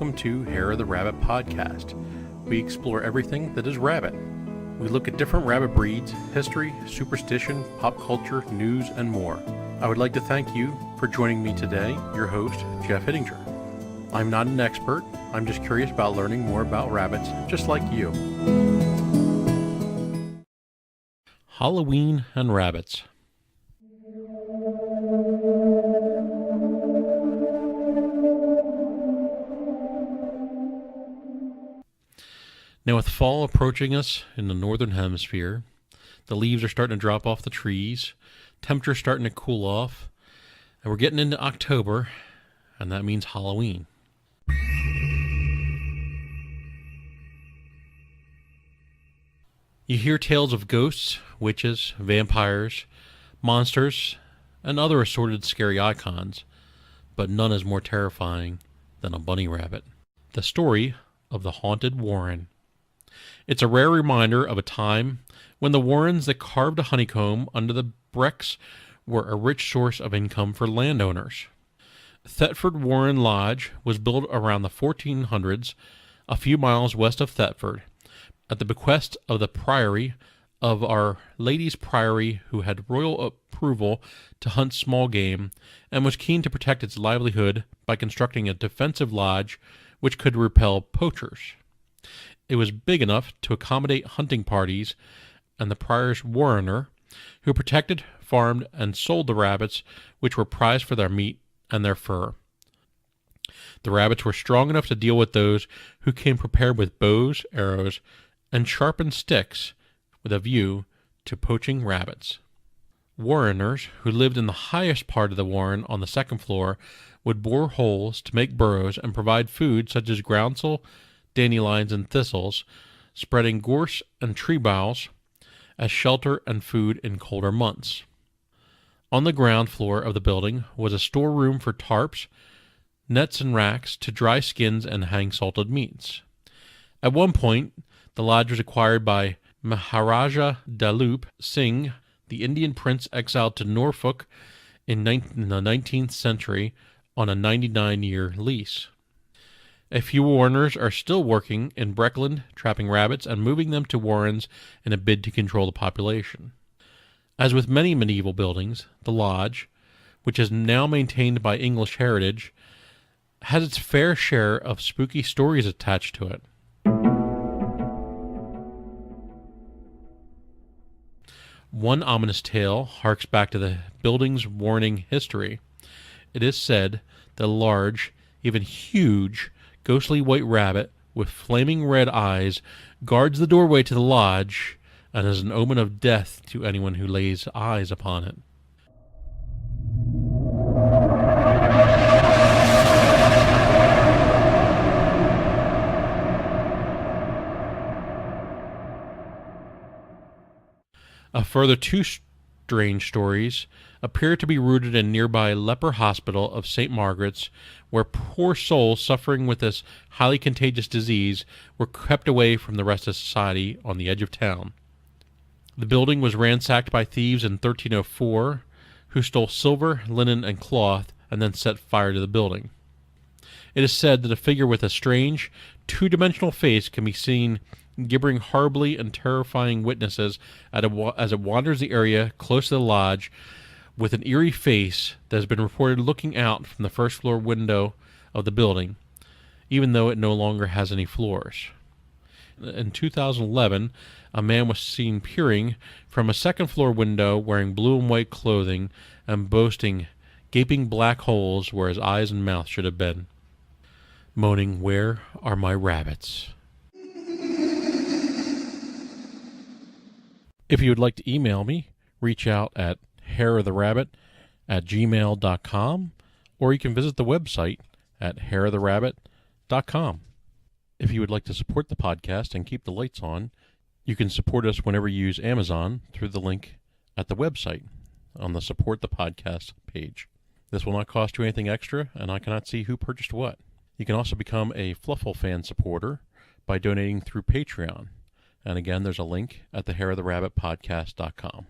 welcome to Hare the Rabbit podcast. We explore everything that is rabbit. We look at different rabbit breeds, history, superstition, pop culture, news, and more. I would like to thank you for joining me today, your host, Jeff Hittinger. I'm not an expert, I'm just curious about learning more about rabbits, just like you. Halloween and rabbits. Now with fall approaching us in the northern hemisphere, the leaves are starting to drop off the trees, temperature's starting to cool off, and we're getting into October, and that means Halloween. You hear tales of ghosts, witches, vampires, monsters, and other assorted scary icons, but none is more terrifying than a bunny rabbit. The story of the haunted warren. It's a rare reminder of a time when the warrens that carved a honeycomb under the bricks were a rich source of income for landowners. Thetford Warren Lodge was built around the 1400s, a few miles west of Thetford, at the bequest of the Priory of Our Lady's Priory, who had royal approval to hunt small game and was keen to protect its livelihood by constructing a defensive lodge which could repel poachers. It was big enough to accommodate hunting parties, and the prior's warrener, who protected, farmed, and sold the rabbits, which were prized for their meat and their fur. The rabbits were strong enough to deal with those who came prepared with bows, arrows, and sharpened sticks with a view to poaching rabbits. Warreners, who lived in the highest part of the warren on the second floor, would bore holes to make burrows and provide food such as groundsel, dandelions, and thistles, spreading gorse and tree boughs as shelter and food in colder months. On the ground floor of the building was a storeroom for tarps, nets, and racks to dry skins and hang salted meats. At one point, the lodge was acquired by Maharaja Dalip Singh, the Indian prince exiled to Norfolk in the 19th century on a 99-year lease. A few warreners are still working in Breckland, trapping rabbits and moving them to warrens in a bid to control the population. As with many medieval buildings, the lodge, which is now maintained by English Heritage, has its fair share of spooky stories attached to it. One ominous tale harks back to the building's warning history. It is said that a large, even huge, ghostly white rabbit with flaming red eyes guards the doorway to the lodge and is an omen of death to anyone who lays eyes upon it. A further two strange stories appear to be rooted in nearby leper hospital of St. Margaret's, where poor souls suffering with this highly contagious disease were kept away from the rest of society on the edge of town. The building was ransacked by thieves in 1304, who stole silver, linen, and cloth, and then set fire to the building. It is said that a figure with a strange, two-dimensional face can be seen gibbering horribly and terrifying witnesses as it wanders the area close to the lodge with an eerie face that has been reported looking out from the first floor window of the building, even though it no longer has any floors. In 2011, a man was seen peering from a second floor window wearing blue and white clothing and boasting gaping black holes where his eyes and mouth should have been, moaning, "Where are my rabbits?" If you would like to email me, reach out at hareoftherabbit@gmail.com, or you can visit the website at hareoftherabbit.com. If you would like to support the podcast and keep the lights on, you can support us whenever you use Amazon through the link at the website on the Support the Podcast page. This will not cost you anything extra, and I cannot see who purchased what. You can also become a Fluffle fan supporter by donating through Patreon. And again, there's a link at the hareoftherabbitpodcast.com.